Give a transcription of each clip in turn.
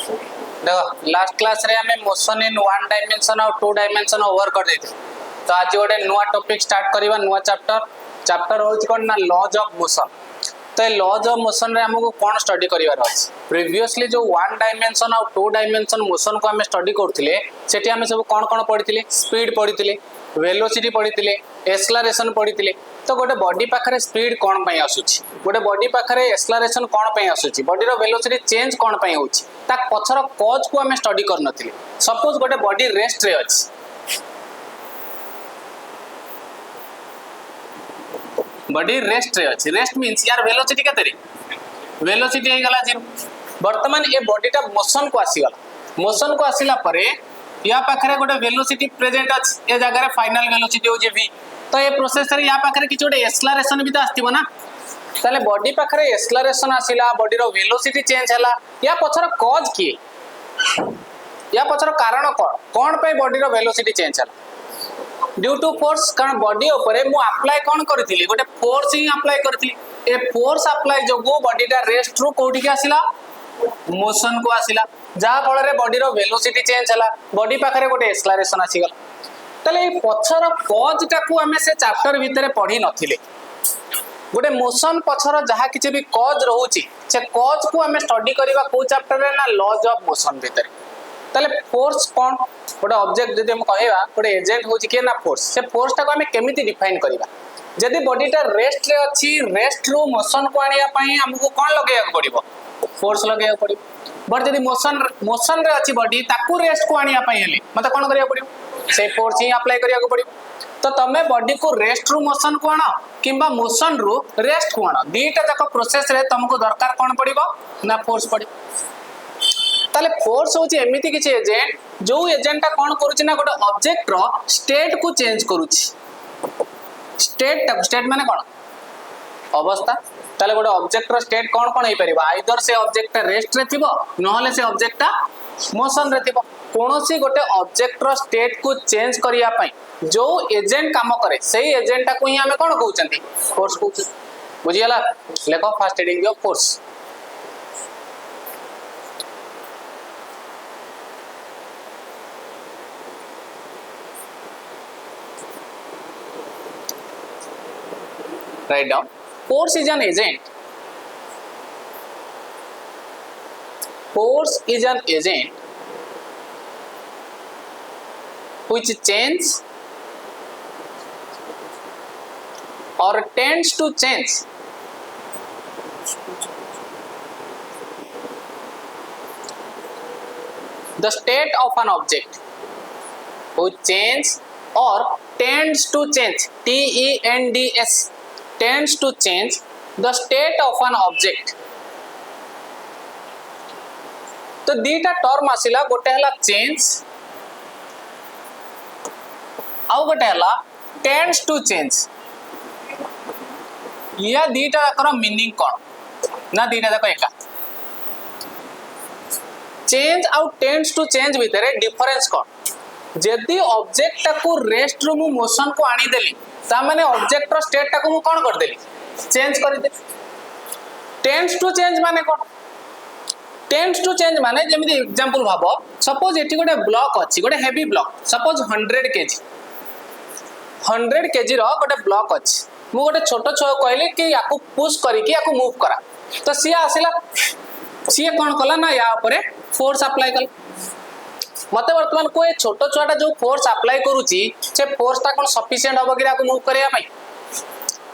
देखो last class रे हमें मोशन इन वन डायमेंशन और टू डायमेंशन ओवर कर देते। तो आज गोटे नुआ टॉपिक स्टार्ट करबा नुआ चैप्टर होची कोन ना लॉज ऑफ मोशन। तो ये लॉज ऑफ मोशन रे हमको कौन स्टडी करिवार अछि। प्रीवियसली जो वन डायमेंशन और टू डायमेंशन मोशन को हमें स्टडी करथिले सेठी हमें सब कौन पढ़िथिले स्पीड पढ़िथिले वेलोसिटी पढ़िथिले एक्सेलरेशन पढ़िथिले। तो गोटे बॉडी पाखरे स्पीड कौन पई आसुची गोटे बॉडी पाखरे एक्सेलरेशन कौन पई आसुची बॉडी रो वेलोसिटी चेंज कौन पई होची ता पछर कॉज को हमें स्टडी कर नथिले। सपोज गोटे बॉडी रेस्ट रे अछि बॉडी रेस्ट रे अछि रेस्ट मींस यार वेलोसिटी केते रे वेलोसिटी हे गला 0। वर्तमान ए बॉडीटा मोशन को आसी गला मोशन को आसीला परे या पाखरे गोटे वेलोसिटी प्रेजेंट अछि ए जगह रे फाइनल वेलोसिटी हो जे v। तो ये प्रोसेस रे या पाखरे किछ गोटे एक्सेलरेशन भी त आस्तिबो ना ताले बॉडी पाखरे एक्सेलरेशन आसीला बॉडी रो वेलोसिटी चेंज हला या पछर कॉज की या पछर कारण कोन पे बॉडी रो वेलोसिटी चेंज हला ड्यू टू फोर्स। कारण बॉडी ऊपर मु अप्लाई कौन करथिली गोटे फोर्स ही अप्लाई करथिली ए फोर्स अप्लाई जोगो बॉडीटा रेस्ट रो कोठी के आसीला मोशन को आसीला जा फल रे बॉडी रो वेलोसिटी चेंज हला बॉडी पाखरे गोटे एक्सेलरेशन आसी गला। तले ए पछर कॉज टाकू हमें से चैप्टर भीतर पढ़ी नथिले गोटे मोशन पछर जहा किछि भी कॉज रहउची से कॉज को हमें स्टडी करबा को चैप्टर रे ना लॉज ऑफ मोशन भीतर। तले फोर्स कौन गोटे ऑब्जेक्ट जदि हम कहबा गोटे एजेंट होची के ना फोर्स से फोर्स टाको हमें केमिति डिफाइन करबा जदि बॉडीटा रेस्ट रे अछि रेस्ट रो मोशन को आनिया पई हमको कोन लगेया पड़िबो फोर्स लगेया पड़िबो। बट जदि मोशन रे अछि बॉडी ताकू रेस्ट को आनिया पई हेले मते कोन करिया पड़िबो से फोर्स ही अप्लाई करिया को पड़िबो। तो तमे बॉडी को रेस्ट रो मोशन को आनो किंबा मोशन रो रेस्ट को आनो दीटा जाक प्रोसेस रे तुमको दरकार कोन पड़िबो ना फोर्स पड़िबो। ताले फोर्स होची एमिति किछि एजेंट जो एजेंटा कोन करूची ना गोटे ऑब्जेक्ट रो स्टेट को चेंज करूची स्टेट माने कोन अवस्था। ताले गोटे ऑब्जेक्ट रो स्टेट कोन कोन हे परिबा आइदर से ऑब्जेक्ट रेस्ट रे थिबो नहले से ऑब्जेक्ट मोशन रे थिबो। कोनोसी गोटे ऑब्जेक्ट रो स्टेट को चेंज करिया पई जो एजेंट काम करे सेही एजेंटा को ही हमें कोन कहउचंती फोर्स को बुझियला। लेखो first heading of force write down force is an agent which changes or tends to change the state of an object which changes or tends to change tends to change the state of an object। तो दीटा term आसिला गोटे हला change आउ गोटे हला tends to change या दीटा जाकर meaning कोन ना दीटा जाक एका चेंज आउ टेंड्स टू चेंज भीतर डिफरेंस कोन जदी ऑब्जेक्ट टाकू रेस्ट रो मु मोशन को आनी देली ता माने ऑब्जेक्ट रो स्टेट टाकू मु कोन कर देली चेंज कर दे। टेंड्स टू चेंज माने कोन टेंड्स टू चेंज माने जेमिति एग्जांपल भाबो सपोज एठी गोटे ब्लॉक अछि गोटे हेवी ब्लॉक सपोज 100 केजी रो गोटे ब्लॉक अछि मु गोटे छोटो छो कहले कि याकू पुश करी कि याकू मूव करा तो सिया आसिला सिया कोन कला ना या ऊपर फोर्स अप्लाई कल मते वर्तमान को ए छोटो छुआटा जो फोर्स अप्लाई करूची से फोर्स ता कोन सफिशिएंट होबो कि याकू मूव करिया पई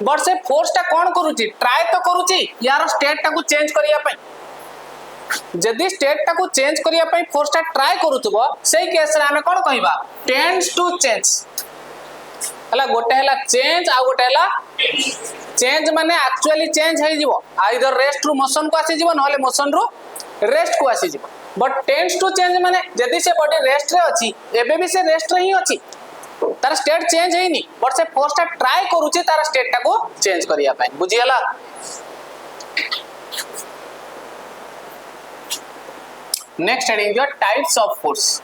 बट से फोर्स ता कोन करूची ट्राई तो करूची यार स्टेट ता को चेंज करिया पई जदी स्टेट ता को चेंज करिया पई फोर्स ता ट्राई करूथबो सेही केस रे हमें कोन कहिबा टेंड्स टू चेंज हला गोटे हला चेंज आ गोटे हला चेंज माने एक्चुअली चेंज हे जीवो आइदर रेस्ट रो मोशन को आसी जीवो नहले मोशन रो रेस्ट को आसी जीवो। बट टेंड्स टू चेंज माने जदी से बॉडी रेस्ट रे अछि एबे भी से रेस्ट रे ही अछि तार स्टेट चेंज हेनी बट से फोर्स ता ट्राई करूची तार स्टेट ता को चेंज करिया पई बुझियला। नेक्स्ट हेडिंग जो types of force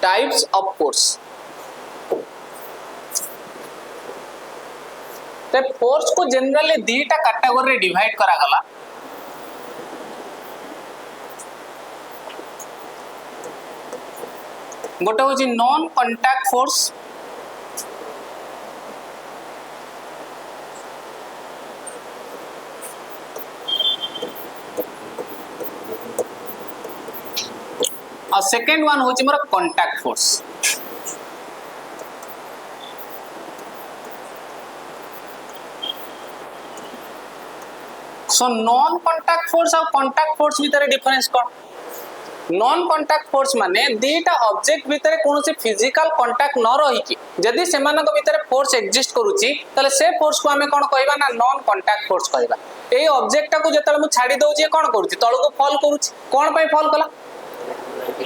types of force. तो फोर्स को जनरली दीटा कैटेगरी रे डिवाइड करा गला। गोटे होची नॉन कांटेक्ट फोर्स, और सेकेंड वन होची मोर contact force. So non contact force और कांटेक्ट फोर्स भीतर डिफरेंस कौन? नॉन कांटेक्ट फोर्स माने दीटा ऑब्जेक्ट भीतर कोनोसी फिजिकल कांटेक्ट न रही कि जदि सेमानक भीतर फोर्स एग्जिस्ट करूची तले से फोर्स को हमें कोन कहबा ना नॉन कांटेक्ट फोर्स कहबा। ए ऑब्जेक्ट को जतले मु छाडी दउची कोन करूची तळको फॉल करूची, कोन पई फॉल कला?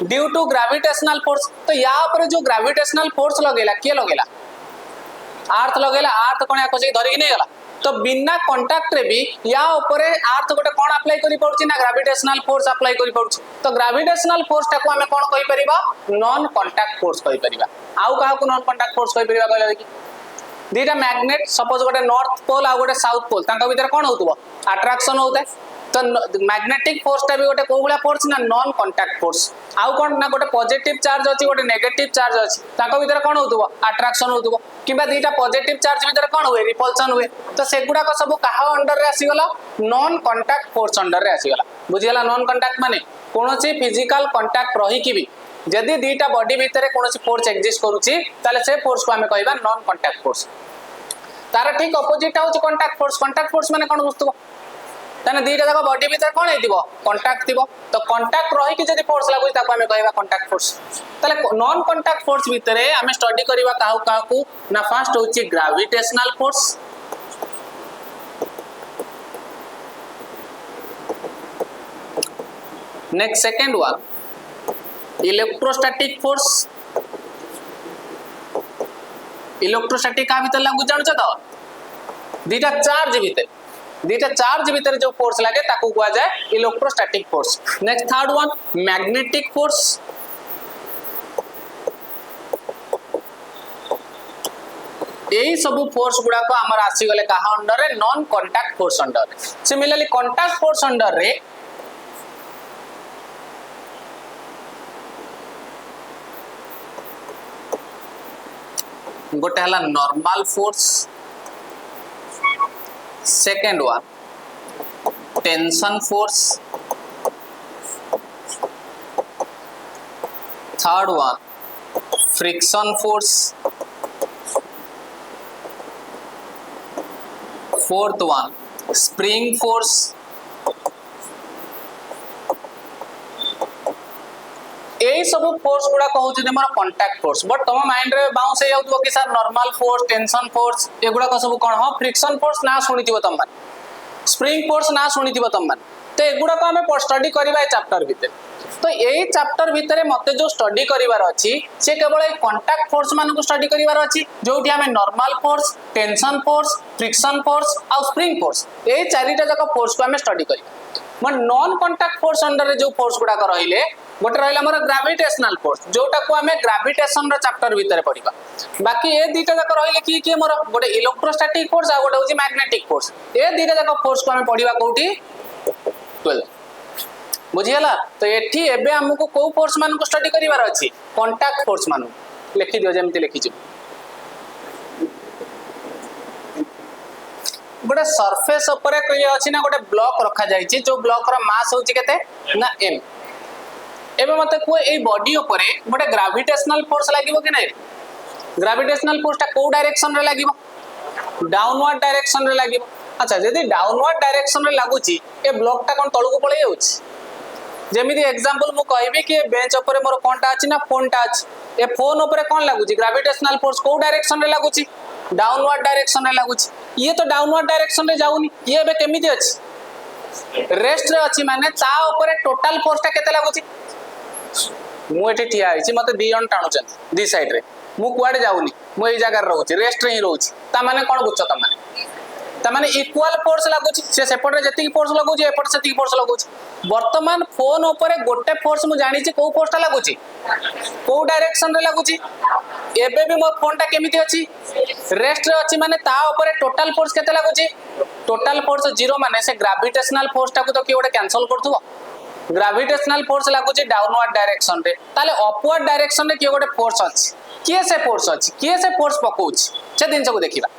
Due to gravitational force. तो या पर जो ग्रेविटेशनल फोर्स लगेला के लगेला? अर्थ लगेला। अर्थ कोन या कोसी धरि कि नै गला। तो बिना कांटेक्ट रे भी या ऊपर अर्थ गोटे कोन अप्लाई करि पड़ुची ना ग्रेविटेशनल फोर्स अप्लाई करि पड़ुची। तो ग्रेविटेशनल फोर्स टाको हमें कोन कहि परिबा? नॉन कांटेक्ट फोर्स कहि परिबा। आउ काहा को नॉन कांटेक्ट फोर्स कहि परिबा कहले देखि? दीटा मैग्नेट सपोज गोटे नॉर्थ पोल आ गोटे साउथ पोल तांका भीतर कोन होतबो? अट्रैक्शन होता है। तो मैग्नेटिक फोर्स टा भी गोटे को गुला फोर्स ना नॉन कांटेक्ट फोर्स। आउ कोन ना गोटे पॉजिटिव चार्ज अछि गोटे नेगेटिव चार्ज अछि ताको भीतर कोन होतबो? अट्रैक्शन होतबो। किबा दीटा पॉजिटिव चार्ज भीतर कोन हुए? रिपल्सन हुए। तो सेगुडा को सब काहा अंडर रे आसी गला? नॉन कांटेक्ट फोर्स अंडर रे आसी गला। बुझी गला? नॉन कांटेक्ट माने कोनोसी फिजिकल कांटेक्ट रही कि भी जदि दीटा बॉडी भीतर कोनोसी फोर्स एग्जिस्ट करूची ताले से फोर्स को हमें कहबा नॉन कांटेक्ट फोर्स। तार ठीक ऑपोजिट होची कांटेक्ट फोर्स। कांटेक्ट फोर्स माने कोन बुझतबो? तने दीटा जाक बॉडी भीतर कोन हेतिबो? कांटेक्ट थिबो। तो कांटेक्ट रही कि जदि फोर्स लागुची ताको हमें कहबा कांटेक्ट फोर्स। ताले नॉन कांटेक्ट फोर्स भीतर हमें स्टडी करबा काहू काहू ना फर्स्ट होची gravitational force, next second one electrostatic force. Electrostatic का भीतर लागु जानु छ तो दीटा चार्ज भीतर जो फोर्स लागे ताकू कुआ जाए electrostatic force. Next third one magnetic force. यही सब फोर्स गुडा को हमर आसी गले कहा अंडर रे? नॉन कांटेक्ट फोर्स अंडर रे। सिमिलरली कांटेक्ट फोर्स अंडर रे गोटे हला normal force, second one tension force, third one friction force, fourth one spring force, यही सब फोर्स गुडा कहउछ जे मोर कांटेक्ट फोर्स। बट तुम माइंड रे बाउंस हे जाउतबो कि sir normal force, tension force एगुडा को सब कोन? हां फ्रिक्शन फोर्स ना सुनिथिबो तुम मान, स्प्रिंग फोर्स ना सुनिथिबो तुम मान। तो एगुडा को हमें स्टडी करबा ए चैप्टर भीतर। तो यही चैप्टर भीतर मते जो स्टडी करिवार अछि से केवल ए कांटेक्ट फोर्स मान को स्टडी करिवार अछि जोठी हमें normal force, tension force, friction force और स्प्रिंग फोर्स ए चारिटा जक फोर्स को हमें स्टडी करिबा। मन नॉन कांटेक्ट फोर्स अंडर जो फोर्स गुडा को रहिले गोटे रहिला मोर ग्रेविटेशनल फोर्स जोटा को हमें ग्रेविटेशन रो चैप्टर भीतर पढिबा। बाकी ए दीटा जक रहिले की मोर गोटे इलेक्ट्रोस्टैटिक फोर्स आ गोटे होची मैग्नेटिक फोर्स। ए दीटा जक फोर्स को हमें पढिबा कोठी 12 बुझियला। तो एठी एबे हमको को फोर्स मान को स्टडी करिवार अछि? कांटेक्ट फोर्स मान लिखि दियो जेमति लिखि छि। गोटे सरफेस ऊपर कय अछि ना गोटे ब्लॉक रखा जाय छि जो ब्लॉक रो मास होछि केते ना m। एबे मते को ए बॉडी ऊपर गोटे ग्रेविटेशनल फोर्स लागिवो कि नै? ग्रेविटेशनल फोर्स ता को डायरेक्शन रे लागिवो? डाउनवर्ड डायरेक्शन रे लागिवो। अच्छा जदी डाउनवर्ड डायरेक्शन रे लागुची ए ब्लॉक ता कोन तळको पळे जाउछि? जेमिति एग्जांपल मु कहबी कि बेंच ऊपर मोर कोनटा अछि ना फोनटा अछि। ए फोन ऊपर कोन लागुची? ग्रेविटेशनल फोर्स को डायरेक्शन रे लागुची? डाउनवर्ड डायरेक्शन रे लागुची। ये तो डाउनवर्ड डायरेक्शन रे जाउनी, ये बे केमिति अछि? रेस्ट रे अछि माने ता ऊपर टोटल फोर्स ता केते लागुची? मु एठी ठिया आइछि मते दी जन टाणुचन दी साइड रे, मु कुआडे जाउनी, मु एई जगह रहउछि रेस्ट रे ही रहउछि। ता माने कोन बुझछ त माने? तमाने इक्वल फोर्स लागुची से सेपटे जति फोर्स लगुची एपटे सेति फोर्स लगुची वर्तमान फोन ऊपर गोटे फोर्स मु जानि छी को फोर्सटा लागुची को डायरेक्शन रे लागुची एबे भी मो फोन टा केमिति अछि रेस्ट रे अछि माने ता ऊपर टोटल फोर्स केते लागुची टोटल फोर्स 0 माने से ग्रेविटेशनल फोर्स टा को तो कि ओडे कैंसिल करथुबो ग्रेविटेशनल फोर्स लागुची डाउनवर्ड डायरेक्शन रे ताले अपवर्ड डायरेक्शन रे कि गोटे फोर्स अछि किए से फोर्स अछि किए से फोर्स पकोउची से दिन को देखिबा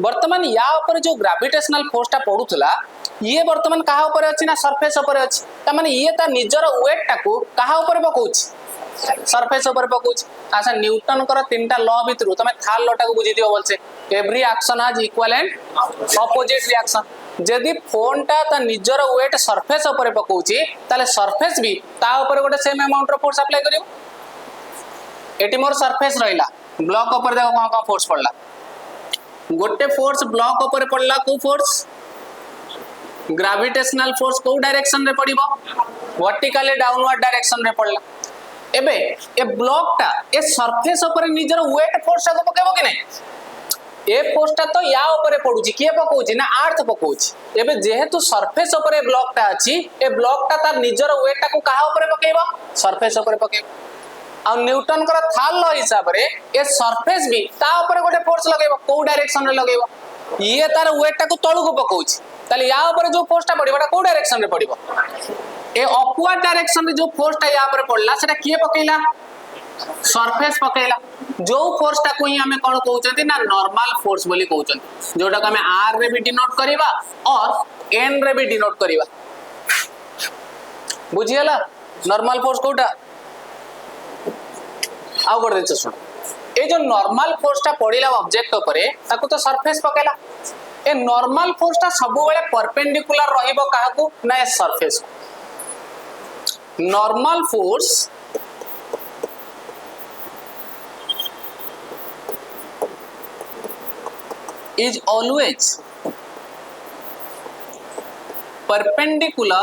वर्तमान या ऊपर जो ग्रेविटेशनल फोर्स टा पडुथला ये वर्तमान कहा ऊपर अछि ना सरफेस ऊपर अछि त माने ये ता निजर वेट टा को कहा ऊपर पकोउची सरफेस ऊपर पकोउची अच्छा न्यूटन कर तीनटा लॉ भितरु तमे थर्ड लॉ टा को बुझी दियो बोलछे every action has equal and opposite reaction जदि फोन टा ता निजर वेट सरफेस ऊपर पकोउची ताले सरफेस भी ता ऊपर गोटे सेम अमाउंट रो फोर्स अप्लाई करियो एटी मोर सरफेस रहिला ब्लॉक ऊपर देखो कोन फोर्स पड़ला गोटे फोर्स ब्लॉक ऊपर पड़ला को फोर्स ग्रेविटेशनल फोर्स को डायरेक्शन रे पड़िबो वर्टिकली डाउनवर्ड डायरेक्शन रे पड़ला एबे ए ब्लॉक टा ए सरफेस ऊपर निजर वेट फोर्स को पकेबो कि नहीं ए फोर्स टा तो या ऊपर पडुची किए पकोउची ना अर्थ पकोउची एबे जेहेतु सरफेस ऊपर ए ब्लॉक टा अछि ए ब्लॉक टा तार निजर वेट टा को कहा ऊपर पकेबो सरफेस ऊपर पकेबो आ न्यूटन कर थर्ड लॉ हिसाब रे ए सरफेस भी ता ऊपर गोटे फोर्स लगेबो को डायरेक्शन रे लगेबो ये तार वेट टा को तळु को पकोउची ताले या ऊपर जो फोर्स टा पडिबो को डायरेक्शन रे पडिबो ए अपवर्ड डायरेक्शन रे जो फोर्स टा या ऊपर पडला सेटा किए पकेइला सरफेस पकेइला जो फोर्स टा को ही हमें कोन कहउचंती ना नॉर्मल फोर्स बोली कहउचंती जोटा हमें आर रे भी डिनोट करिवा और एन रे भी डिनोट करिवा बुझियला नॉर्मल फोर्स कोटा आउ गोटे दिन सुन ए जो नॉर्मल फोर्स टा पड़िला ऑब्जेक्ट ऊपर ताको तो सरफेस पकेला ए नॉर्मल फोर्स टा सब बेले परपेंडिकुलर रहिबो काहाकू ना ए surface normal force is always perpendicular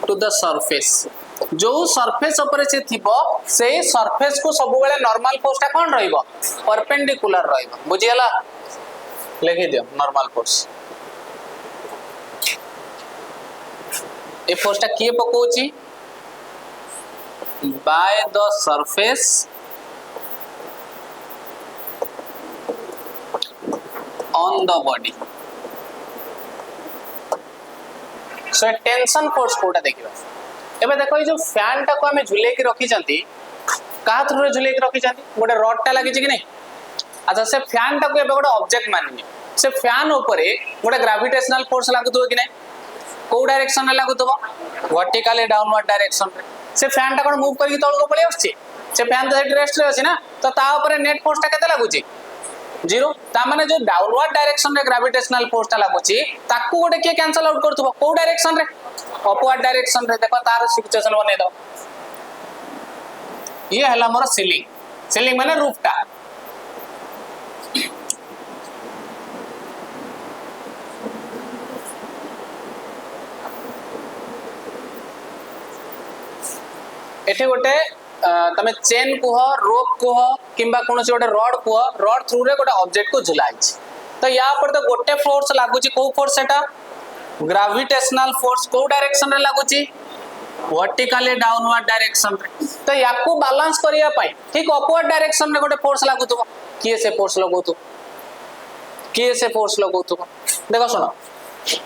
to the surface जो सरफेस ऊपर से थिबो से सरफेस को सब बेले नॉर्मल फोर्स टा कोन रहइबो परपेंडिकुलर रहइबो बुझियला लिखि दियो नॉर्मल फोर्स ए फोर्स टा किए पकोची by the surface on the body so tension force कोटा देखिबा एबे देखो ये जो फैन टा को हमें झुले के रखी जंती का थ्रू रे झुले के रखी जंती गोटे रॉड टा लागि छि कि नहीं अच्छा से फैन टा को एबे गोटे ऑब्जेक्ट मानिनी से फैन ऊपर गोटे ग्रेविटेशनल फोर्स लागुतो कि नहीं को डायरेक्शन रे लागुतो वर्टिकली डाउनवर्ड डायरेक्शन रे से फैन टा कोन मूव करके तळ को पळे आछी से फैन तो हेड रेस्ट रे अछि ना तो ता ऊपर नेट फोर्स टा केते लागुची 0 ता माने जो डाउनवर्ड डायरेक्शन रे ग्रेविटेशनल फोर्स ता लागुची ताकू गोटे के कैंसिल आउट करथबो को डायरेक्शन रे अपवर्ड डायरेक्शन रे देखो तार सिचुएशन बने दो ये हला मोर सीलिंग माने रूफ टा एठी गोटे तमे चेन कुह रोप कुह किंबा कोनोसी गोटे रॉड कुह रॉड थ्रू रे गोटे ऑब्जेक्ट को झुलाई तो या पर तो गोटे फोर्स लागुची को फोर्स सेटा ग्रेविटेशनल फोर्स को डायरेक्शन रे लागुची वर्टिकली डाउनवर्ड डायरेक्शन रे तो याकू बैलेंस करिया पई ठीक अपवर्ड डायरेक्शन रे गोटे फोर्स लागुतो किए से फोर्स लगोतो किए से फोर्स लगोतो देखो सुनो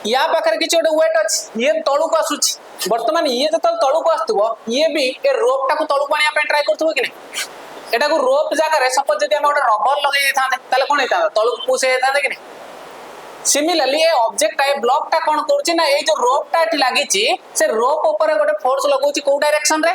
या पाखरे किछ गोटे वेट अछि ये तळु को आसुची वर्तमान ये जत तळु को आस्तबो ये भी ए रोप टा को तळु पानिया पे ट्राई करथबो कि नहीं एटा को रोप जागा रे सपोज जदि हम गोटे रबर लगे थाते ताले कोन हेता तळु पुश हे थाते कि नहीं similarly A object A block टा कोन करछि ना ए जो रोप टा एठी लागि छि से रोप ऊपर गोटे फोर्स लगौछि को डायरेक्शन रे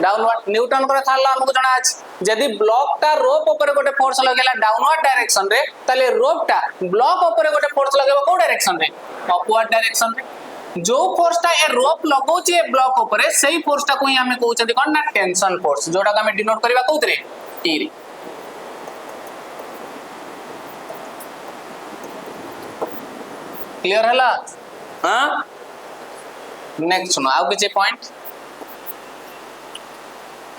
डाउनवर्ड न्यूटन कर थाला हमको जणा अछि जदि ब्लॉक टा रोप ऊपर गोटे फोर्स लगेला डाउनवर्ड डायरेक्शन रे ताले रोप टा ब्लॉक ऊपर गोटे फोर्स लगेबो को डायरेक्शन रे अपवर्ड डायरेक्शन रे जो फोर्स टा ए रोप लगौछि ए ब्लॉक ऊपर सेही फोर्स टा को ही हमें कहउछथि कोन ना टेंशन फोर्स जोटा हमें डिनोट करबा कहउतरे टी रे क्लियर हला हां नेक्स्ट सुनो आउ किछ पॉइंट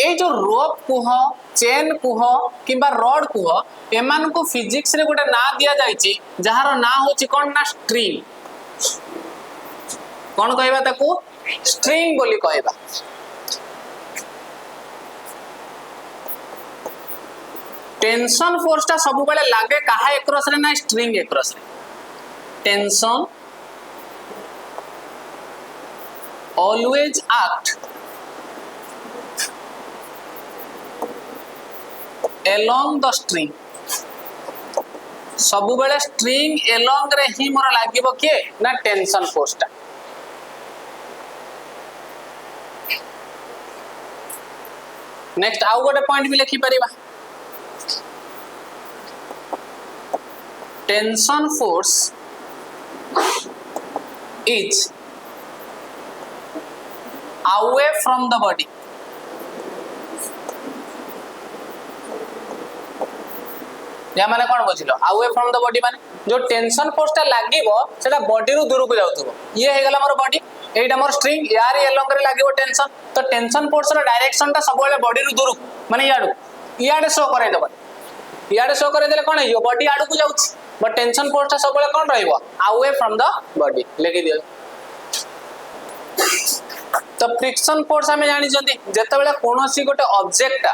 ए जो रोप कुह चेन कुह किंबा रड कुह एमान को फिजिक्स रे गोटे ना दिया जायछि जहार ना होछि कोन ना स्ट्रिंग कोन कहबा ताकू स्ट्रिंग बोली कहबा टेंशन फोर्स टा सब बेले लागे काहा एक्रॉस रे ना स्ट्रिंग एक्रॉस रे tension always act along the string सब बेले स्ट्रिंग along रे ही मोर लागिबो के ना टेंशन फोर्स टा नेक्स्ट आउ गोटे पॉइंट भी लिखि परिबा tension force is away from the body या माने कोन बुझिलो away from the body माने जो टेंशन फोर्स ता लागिबो सेटा बॉडी रु दूर को जाउथबो ये हे गला मोर बॉडी एटा मोर स्ट्रिंग यार एलोंग रे लागिबो टेंशन तो टेंशन फोर्स रो डायरेक्शन ता सब बेले बॉडी रु दूर माने याडे शो करे दबो याडे शो करे देले कोन हियो बॉडी आडू को जाउछ बट टेंशन फोर्स ता सब बेले कोन रहइबो away from the body लेके दियो तो फ्रिक्शन फोर्स हमें जानि जंदी जते बेले कोनोसी गोटे ऑब्जेक्ट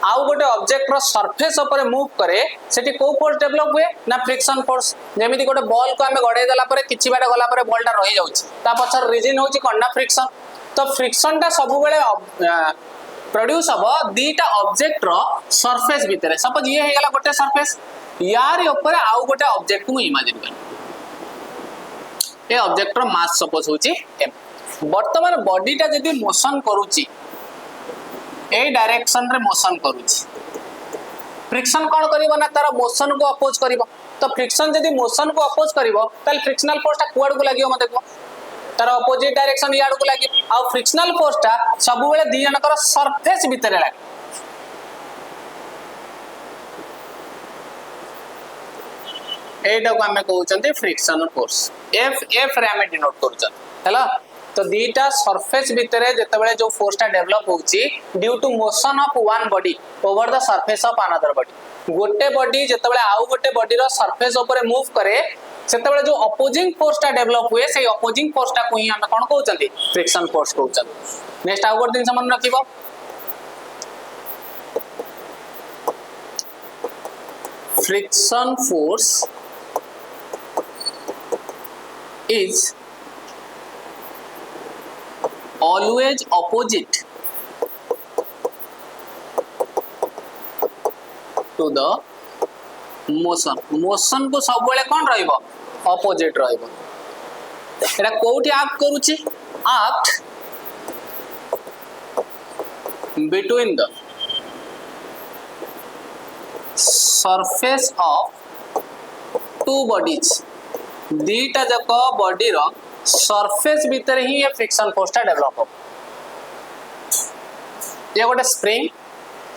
आउ गोटे ऑब्जेक्ट रो सरफेस ऊपर मूव करे सेठी को फोर्स डेवलप हुए ना फ्रिक्शन फोर्स जेमिति गोटे बॉल को हमें गडे देला परे किछि बाटे गला परे बॉल टा रहि जाउछि ता पछर रीजन होछि कोन ना फ्रिक्शन तो फ्रिक्शन टा सब बेले प्रोड्यूस हबो दीटा ऑब्जेक्ट रो सरफेस भितरे सपोज ये हे गला गोटे सरफेस यार ऊपर आउ गोटे ऑब्जेक्ट को इमेजिन कर ए ऑब्जेक्ट रो मास सपोज होछि m वर्तमान बॉडी टा जदी मोशन करूची ए डायरेक्शन रे मोशन करूची फ्रिक्शन कोन करिवो ना तार मोशन को अपोज करिवो तो फ्रिक्शन जदी मोशन को अपोज करिवो तल फ्रिक्शनल फोर्स टा कुआड को लागियो मते को तार अपोजिट डायरेक्शन याड को लागि आ फ्रिक्शनल फोर्स टा सब बेले दी जनकर सरफेस भीतर लागि एटा को हमें कहउचंती फ्रिक्शनल फोर्स एफ रे हमें डिनोट करूचन हैला तो दीटा सरफेस भितरे जेतेबेले जो फोर्स टा डेवलप होउची due to motion of one body over the surface of another body गोटे बॉडी जेतेबेले आउ गोटे बॉडी रो सरफेस ऊपर मूव करे सेतेबेले जो अपोजिंग फोर्स टा डेवलप हुए से अपोजिंग फोर्स टा को ही हम कोन कहउचंती फ्रिक्शन फोर्स कहउचंती नेक्स्ट आउ गोटे दिन मन रखिबो friction force is always opposite to the motion को सब बेले कोन रहइबो ऑपोजिट रहइबो एटा कोठी एक्ट करूची act between the surface of two bodies दीटा जक बॉडी रो सरफेस भीतर ही ये फ्रिक्शन फोर्स टा डेवलप हो ये गोटे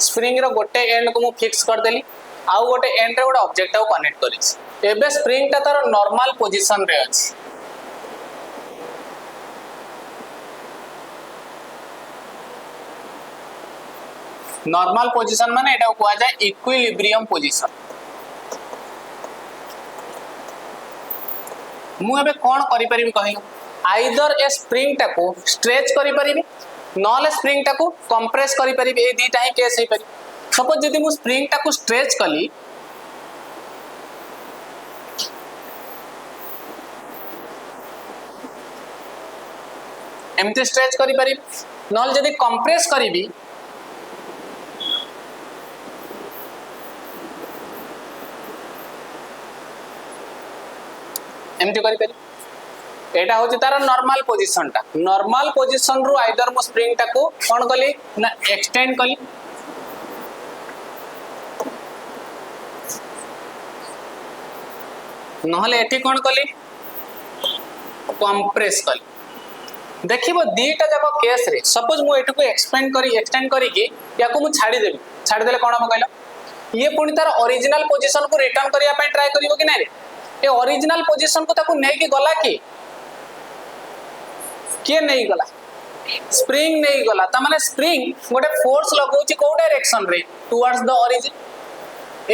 स्प्रिंग रो गोटे एंड को मु फिक्स कर देली आउ गोटे एंड रे गोटे ऑब्जेक्ट को कनेक्ट करिस एबे स्प्रिंग टा तार नॉर्मल पोजीशन रे अछि नॉर्मल पोजीशन माने एटा को आ जाय इक्विलिब्रियम पोजीशन मु एबे कोन करि परिबी कहियो आइदर ए स्प्रिंग टा को स्ट्रेच करि परिबी नॉले स्प्रिंग टा को कंप्रेस करि परिबी ए दीटा ही केस हे परि सपोज जदि मु स्प्रिंग टा को स्ट्रेच कली एमते स्ट्रेच करि परिबी नॉले जदि कंप्रेस करिबी एमती करि परि एटा होची तार नॉर्मल पोजीशन रु आइदर मो स्प्रिंग टा को कोन कली ना एक्सटेंड कली नहले एठी कोन कली कंप्रेस कली देखिबो दीटा जाको केस रे सपोज मु एठु को एक्सटेंड करी कि या को मु छाडी देले कोन हम कहला ये पुनी तार ओरिजिनल पोजीशन को रिटर्न करिया पय ट्राई करिवो कि नै रे ए ओरिजिनल पोजीशन को ताको नै कि गला कि के नै गला स्प्रिंग नहीं गला ता माने स्प्रिंग गोटे फोर्स लगाउची को डायरेक्शन रे टुवर्ड्स द ओरिजिन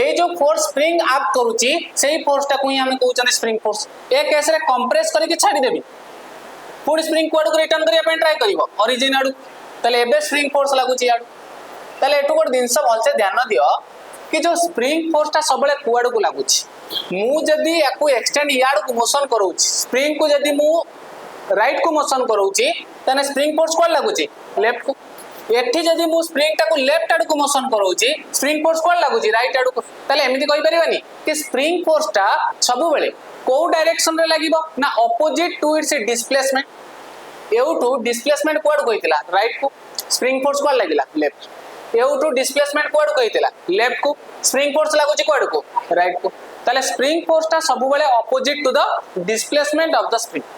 ए जो फोर्स स्प्रिंग एक्ट करूची सेही फोर्स टा को ही हमें कहउचन स्प्रिंग फोर्स ए केस रे कंप्रेस करके छाडी देबी पुडी स्प्रिंग कोड को रिटर्न करिया पे ट्राई करिवो ओरिजिन आडू तले एबे स्प्रिंग फोर्स लागुची आडू तले एटू गोट दिन सब भलसे ध्यान दियो कि जो स्प्रिंग फोर्स टा सबले कुआड को लागुची मु जदी याकू एक्सटेंड याड को मोशन करूची स्प्रिंग को जदी मु राइट को मोशन करूची तने स्प्रिंग फोर्स कोड लागुची लेफ्ट को एठी जदी मु स्प्रिंग टा को लेफ्ट आड को मोशन करूची स्प्रिंग फोर्स कोड लागुची राइट आड को तले एमिति कहि परिबानी कि स्प्रिंग फोर्स टा सबु बेले को डायरेक्शन रे लागिबो ना अपोजिट टू इट्स डिस्प्लेसमेंट एउटू डिस्प्लेसमेंट कोड कहितला राइट को स्प्रिंग फोर्स कोड लागिला लेफ्ट एउटू डिस्प्लेसमेंट कोड कहितला लेफ्ट को स्प्रिंग फोर्स लागुची कोड को राइट को तले स्प्रिंग फोर्स टा सबु बेले opposite to the displacement of the spring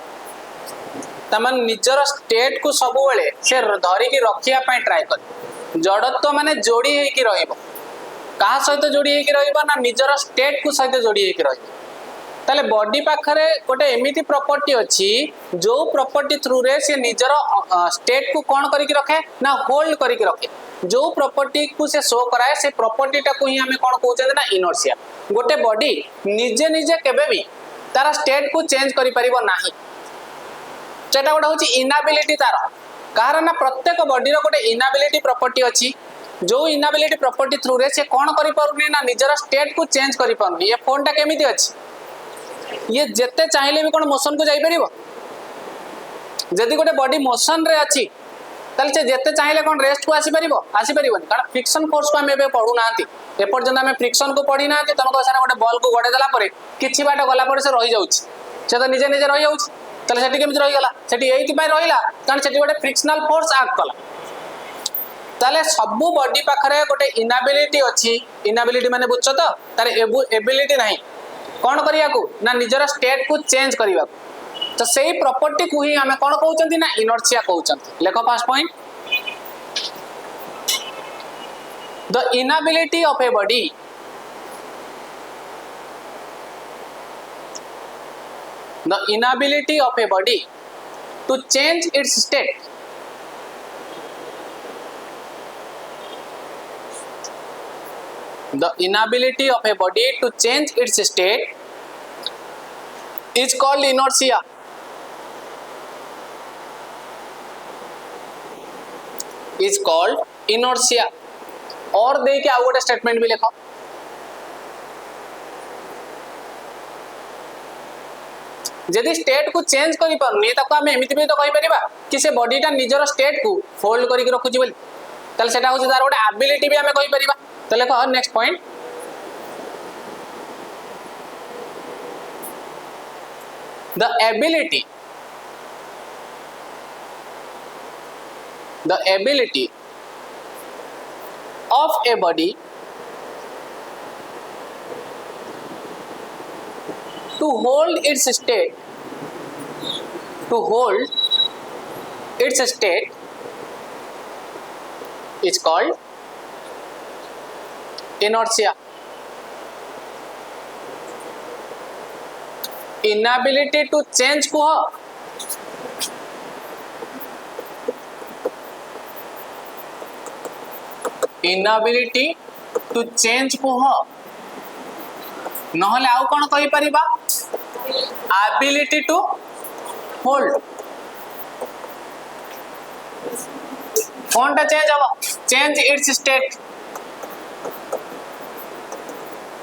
तमन निजर स्टेट को सबु बेले से धरि की रखिया पय ट्राई कर जड़त्व माने जोड़ी हे की रहइबो कहा सहित जोड़ी हे की रहइबो ना निजर स्टेट को सहित जोड़ी हे की रहइबो ताले बॉडी पाखरे गोटे एमिति प्रॉपर्टी अछि जो प्रॉपर्टी थ्रू रे से निजर स्टेट को कोन करी के रखे ना होल्ड करी के रखे जो प्रॉपर्टी को से शो कराए से प्रॉपर्टी टा को ही हमें कोन कहउछे ना इनर्शिया गोटे बॉडी निजे निजे केबे भी तारा स्टेट को चेंज करि परिबो नाही सेटा गोटे होची इनएबिलिटी तार कारण ना प्रत्येक बॉडी रो गोटे इनएबिलिटी प्रॉपर्टी अछि जो इनएबिलिटी प्रॉपर्टी थ्रू रे से कोन करि पारुनी ना निजर स्टेट को चेंज करि पारुनी ये फोन टा केमिति अछि ये जेते चाहिले भी कोन मोशन को जाई परिबो जदी गोटे बॉडी मोशन रे अछि तल से जेते चाहिले कोन रेस्ट को आसी परिबो कारण फ्रिक्शन फोर्स को हम एबे पढु नांती ए पर्यंत हम फ्रिक्शन को पढी नांती तम को सारा गोटे बॉल को गडे देला परे किछि बाट गला परे से रहि जाउछि से तो निजे निजे रहि जाउछि तले सेठी केमिति रहि गला सेठी एइति पय रहिला कारण सेठी गोटे फ्रिक्शनल फोर्स एक्ट कला ताले सबु बॉडी पाखरे गोटे इनएबिलिटी अछि इनएबिलिटी माने बुझछ तो तार एबिलिटी नाही कोन करिया को ना निजर स्टेट को चेंज करिवा तो सेही प्रॉपर्टी को ही हमें कोन कहउचंती ना इनर्शिया कहउचंती लेखो first point the inability of a body the inability of a body to change its state the inability of a body to change its state is called inertia is called inertia और दे के आउ गोटे statement भी लिखो जदि state को change करि परनी ताको हम एमिति भी तो कहि परिबा कि से बॉडी टा निजर स्टेट को होल्ड करि के रखुची बोली तले सेटा होची तार गोटे एबिलिटी भी हमें कहि परिबा तो लेखो next point the ability of a body to hold its state is called inertia inability to change को inability to change को नहले आउ कोन कहि परिबा ability to hold कोनटा चेंज हबो change its state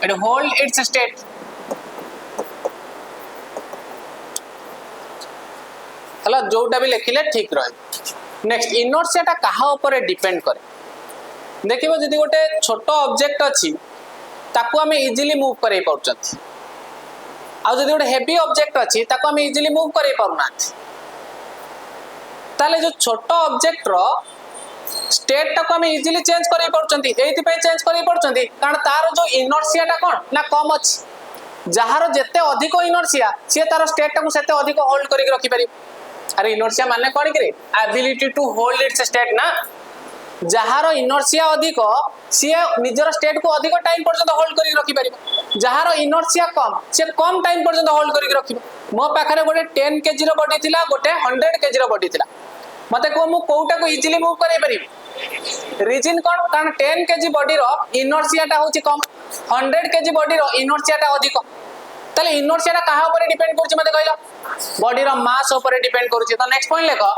and hold its state हला जोटा भी लिखिले ठीक रहे नेक्स्ट इनर्शिया टा कहा ऊपर डिपेंड करे देखिबो जदी गोटे छोट ऑब्जेक्ट अछि ताको हमें इजीली मूव करै पड़छथि आ जदी गोटे हेवी ऑब्जेक्ट अछि ताको हमें इजीली मूव करै पड़ना ताले जो छोट ऑब्जेक्ट रो स्टेट टाको हमें इजीली चेंज करै पड़छथि एथि पे चेंज करै पड़छथि कारण तार जो इनर्शिया टा कोन ना कम अछि जहार जेते अधिक इनर्शिया से तार स्टेट टाको सेते अधिक होल्ड करि रखि पारि अरे इनर्शिया माने कोन करे ability to hold its state ना जहार इनर्शिया अधिक सी निजर स्टेट को अधिक टाइम पर्यंत होल्ड करि रखि परिबो जहार इनर्शिया कम से कम टाइम पर्यंत होल्ड करि रखिबो मो पाखरे गोटे 10 केजी रो बॉडी थिला गोटे 100 केजी रो बॉडी थिला मते को मु कोउटा को इजीली मूव करे परिबी रीजन कोन कारण 10 केजी बॉडी रो इनर्शियाटा होची कम 100 केजी बॉडी रो इनर्शियाटा अधिक तले इनर्शियाटा कहा ऊपर डिपेंड करछि मते कहलो बॉडी रो मास ऊपर डिपेंड करछि तो नेक्स्ट पॉइंट लेखो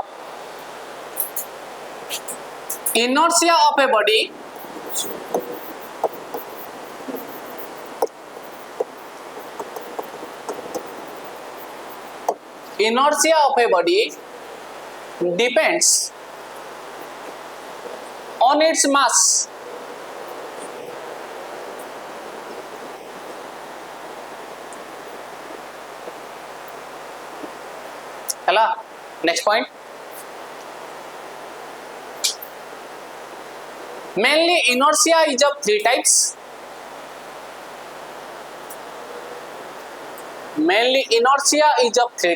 inertia of a body depends on its mass hello next point mainly inertia is of three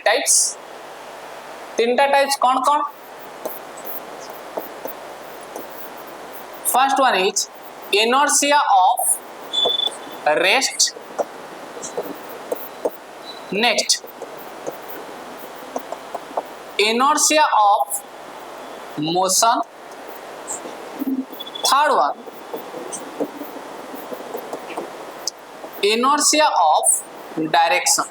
types तीनटा टाइप्स कौन कौन first one is inertia of rest next inertia of motion third one inertia of direction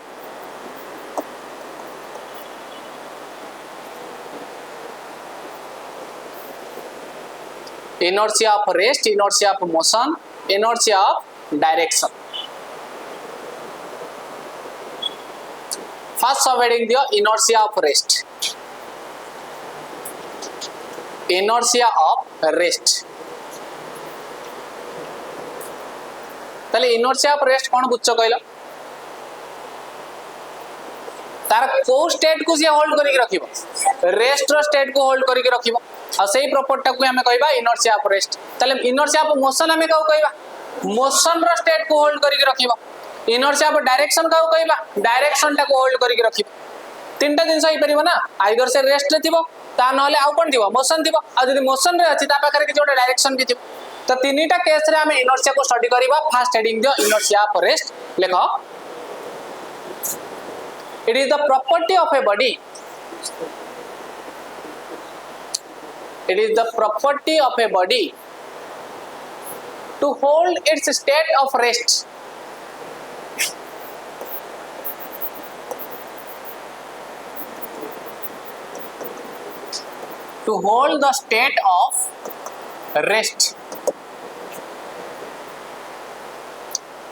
inertia of rest inertia of motion inertia of direction first subheading the inertia of rest ताले inertia of rest कौन बुझ कहल तार को state को से hold करके रखिबो rest रो state को होल्ड करके रखिबो आ सेही प्रॉपर्टी को हमें कहबा इनर्शिया ऑफ रेस्ट ताले इनर्शिया ऑफ मोशन हमें कहू कहबा मोशन रो स्टेट को होल्ड करके रखिबो इनर्शिया ऑफ डायरेक्शन कहू कहबा डायरेक्शन टा को होल्ड करके रखिबो तीनटा जिंस होई परिबो ना आइदर से रेस्ट रे थिबो ता नहले आउ कोन थिबो मोशन थिबो आ जदी मोशन रे अछि ता पाखरे कि जोटा डायरेक्शन भी थिबो तो तीनटा केस रे हमें इनर्शिया को स्टडी करबा first heading the inertia of rest लेखो it is the property of a body to hold its state of rest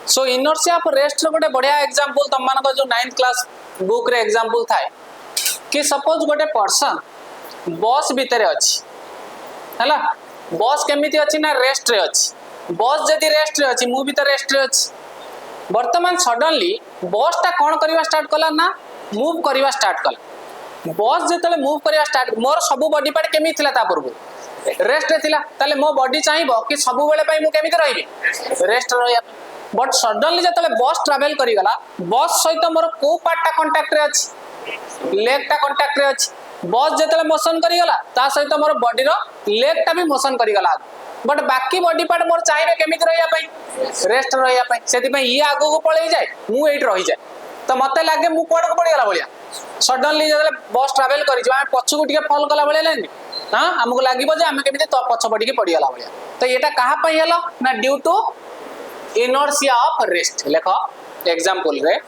so inertia of rest रो गोटे बढ़िया एग्जांपल तुम मान जो 9th क्लास बुक रे एग्जांपल थाए कि सपोज गोटे पर्सन बस भीतर अछि हला बस केमिति अछि ना रेस्ट रे अछि बस जदी रेस्ट रे अछि मु भी तो रेस्ट रे अछि वर्तमान सडनली बस ता कोन करबा स्टार्ट कला ना मूव करबा स्टार्ट कला बस जेतले मूव करबा स्टार्ट मोर सब बॉडी पार्ट केमि थिला ता पूर्व रेस्ट रे थिला ताले मो बॉडी चाहिबो कि सब बेले पई मु केमिति रहिबी रेस्ट रहिया बट सडनली जेतले बस ट्रैवल करी गला बस सहित मोर को पार्ट ता कांटेक्ट रे अछि लेग ता कांटेक्ट रे अछि बस जेतले मोशन करी गला ता सहित मोर बॉडी रो लेग ता भी मोशन करी गला बट बाकी बॉडी पार्ट मोर चाहिबे केमिति रहिया पई रेस्ट रहिया पई सेति पई ई आगो को पळेई जाय मु एट रहि जाय तो मते लागे मु कोड को पड़ी गला बलिया सडनली जेतले बस ट्रैवल करी जो हम पछ को टिके फॉल कला बले लेनी हां हमको लागिबो जे हम केमिति तो पछ पड़ी के पड़ी गला बलिया तो एटा कहा पई हलो ना due to inertia of rest लेखो एग्जांपल रे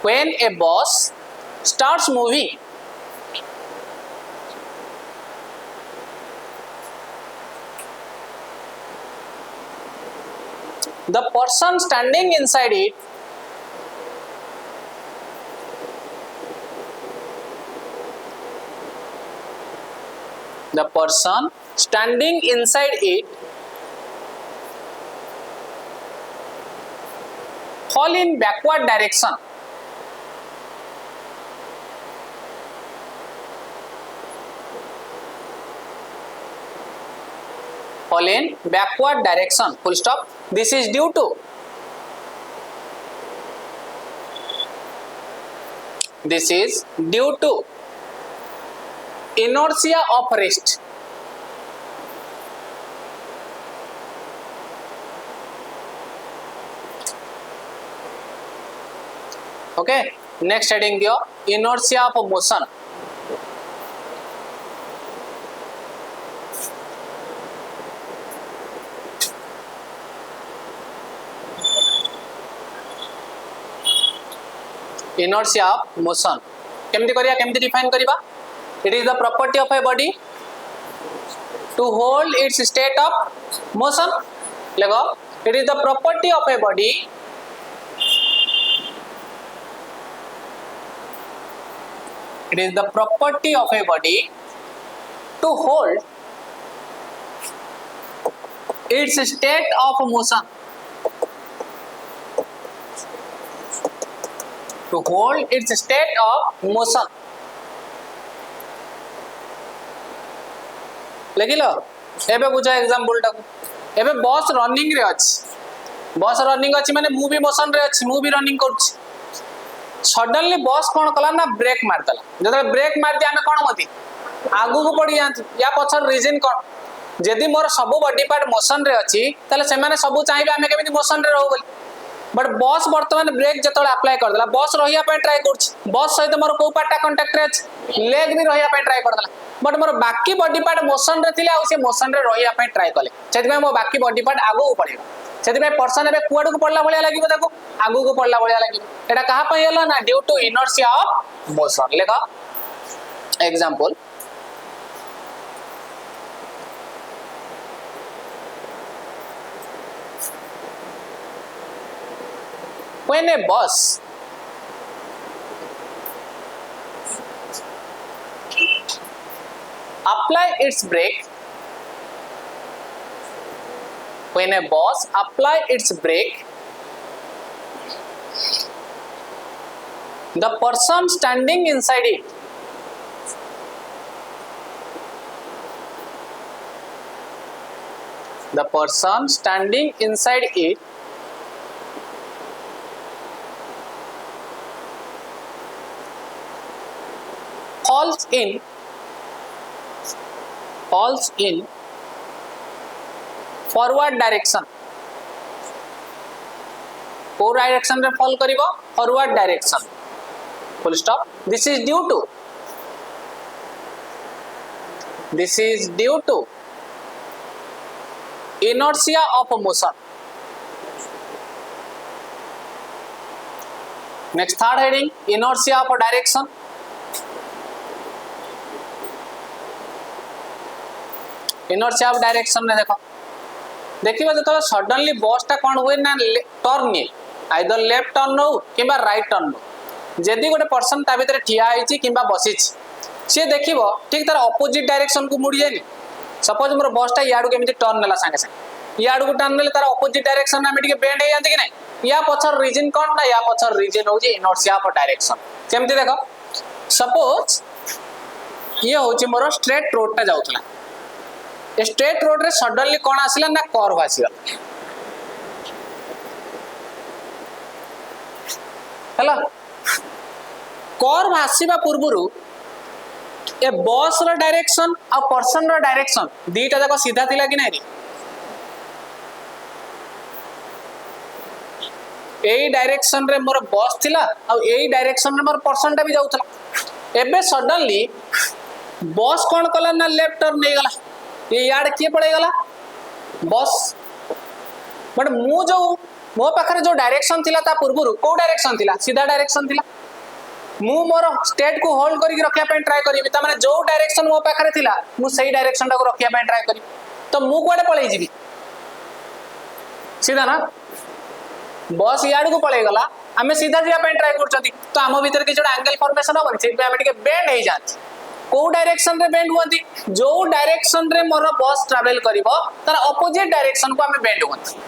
when a bus starts moving the person standing inside it fall in backward direction full stop this is due to inertia of rest okay next heading दियो inertia of motion inertia of motion केमती करिया केमती define करिबा it is the property of a body to hold its state of motion देखो it is the property of a body it is the property of a body to hold its state of motion to hold its state of motion लेकिलो एबे बुझा example टाको एबे बस running रे अछि बस running अछि माने मु भी मोशन रे अछि मु भी रनिंग करछि सडनली बस कोन कला ना ब्रेक मार दला जदे ब्रेक मार दिया हमें कोन मती आगु को पड़ी जांत या पछर रीजन कोन जदी मोर सब बॉडी पार्ट मोशन रे अछि तले से माने सब चाहिबे हमें केमिति मोशन रे रहू बोली बट बस वर्तमान ब्रेक जतले अप्लाई कर दला बस रहिया पे ट्राई करछि बस सहित मोर को पार्टा कांटेक्ट रे अछि लेग भी रहिया पे ट्राई कर दला बट मोर बाकी बॉडी पार्ट मोशन रे थिले आ से मोशन रे रहिया पे ट्राई कले सेति मो बाकी बॉडी पार्ट आगु पड़ेगा सेति पर्सन एबे कुआडू को पड़ला भलिया लागिबो ताको आगु को पड़ला भलिया लागिबो एटा कहा पई होला ना due to inertia of motion लेखा example when a bus apply its brake when a bus apply its brake the person standing inside it the person standing inside it falls in forward direction को direction रे fall करिवो forward direction full stop this is due to inertia of motion next third heading inertia of direction inertia of direction ने देखो देखिबा जतले suddenly बस ता कोन होय ना टर्न नि आइदर लेफ्ट टर्न हो किबा राइट टर्न हो जदी गोटे पर्सन ता भीतर ठिया आइची किबा बसिची से देखिबो ठीक तार ऑपोजिट डायरेक्शन को मुड़ी जायनी सपोज मोर बस ता याडू केमिति टर्न नेला संगे संगे याडू को टर्न नेले तार ऑपोजिट डायरेक्शन में ठीक बेंड हे जानते कि नहीं या पछर रीजन कोन ना या पछर रीजन होची इनर्शिया ऑफ डायरेक्शन केमिति देखो सपोज ये होची मोर स्ट्रेट रोड ता जाउतला स्ट्रेट रोड रे सडनली कोन आसिला ना कर्व आसिला हला कर्व आसीबा पूर्वरु ए बस रो डायरेक्शन आ पर्सन रो डायरेक्शन दीटा जाको सीधा थिला कि नै एई डायरेक्शन रे मोर बस थिला आ एई डायरेक्शन रे मोर पर्सन टा भी जाउतला एबे सडनली बस कोन कला ना लेफ्ट टर्न नै गला ये याड किए पड़े गला बस बट मु जो मो पाखरे जो डायरेक्शन थिला ता पूर्वरु को डायरेक्शन थिला सीधा डायरेक्शन थिला मु मोर स्टेट को होल्ड करी रखिया पे ट्राई करी ता माने जो डायरेक्शन मो पाखरे थिला मु सही डायरेक्शन टा को रखिया पे ट्राई करी तो मु कोडे पळै जिबी सीधा ना बस याड को पळै गला हमें सीधा जिया पे ट्राई करछती तो हम भीतर के जो एंगल फॉर्मेशन हो से पे हम टिके बेंड हे जात को डायरेक्शन रे बेंड होती जो डायरेक्शन रे मोर बस ट्रैवल करिवो तार ऑपोजिट डायरेक्शन को हमें बेंड होती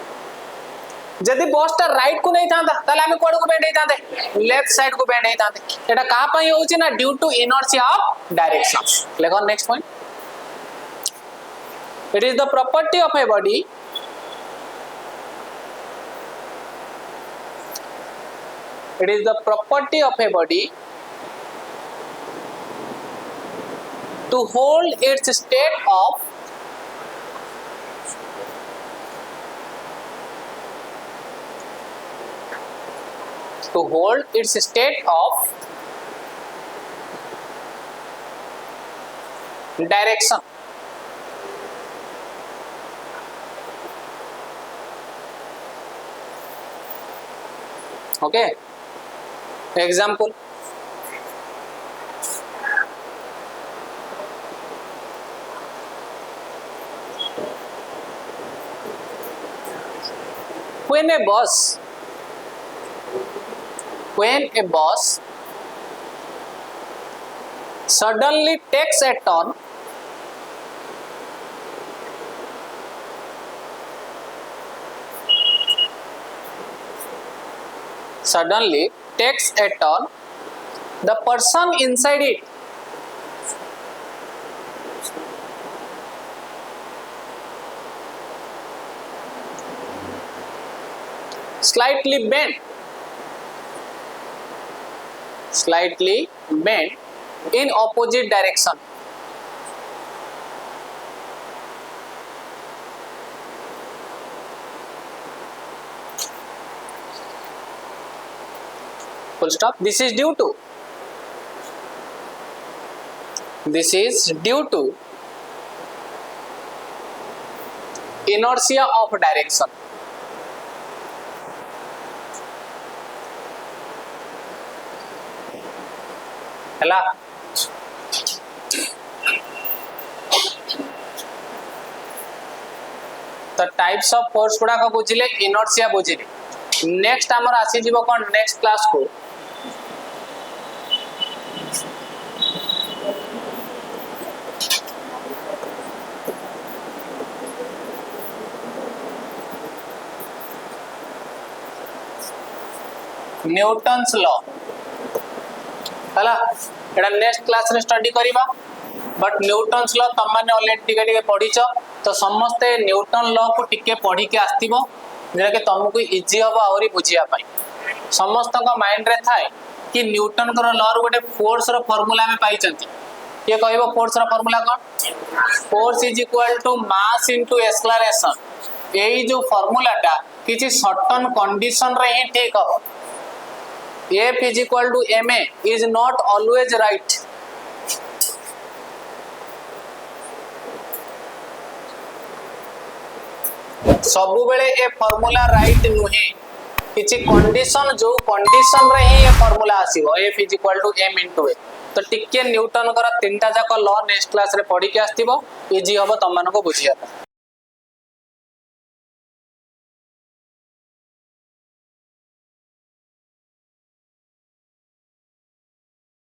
जदी बस ता राइट को नहीं थांता ताले हमें कोड को बेंड हे थांते लेफ्ट साइड को बेंड हे थांते एटा का पई होची ना due to inertia of direction लेखो next point it is the property of a body it is the property of a body to hold its state of to hold its state of direction. Okay, example. When a bus suddenly takes a turn, the person inside it slightly bent in opposite direction. Full stop. This is due to inertia of direction. ହେଲା तो types of force गुड़ाक बुझिले inertia बुझिले next आमर आसी जीवो कोन next class को न्यूटन्स लॉ हला एटा नेक्स्ट क्लास रे स्टडी करिबा बट न्यूटन्स लॉ तम माने ऑलरेडी टिके टिके पढिचो तो समस्त न्यूटन लॉ को टिके पढ़ी के आस्तिबो जेरा के तुमको इजी हबो आउरी बुझिया पाई समस्त का माइंड रे थाए कि न्यूटन कर लॉ रो गोटे फोर्स रो फार्मूला में पाई चंती ये कहबो फोर्स रो फार्मूला कोन force is equal to mass into acceleration एई जो फार्मूला टा किछि सर्टेन कंडीशन रे ही ठीक हो F is equal to ma is not always right. सबु बेले ए फार्मूला राइट नुहे किछि कंडीशन जो कंडीशन रे ही ए formula आसीबो F is equal to m into a तो टिके न्यूटन कर तीनटा जाक लॉ नेक्स्ट क्लास रे पढ़ी के आस्तिबो इजी हबो तम मानको बुझिया।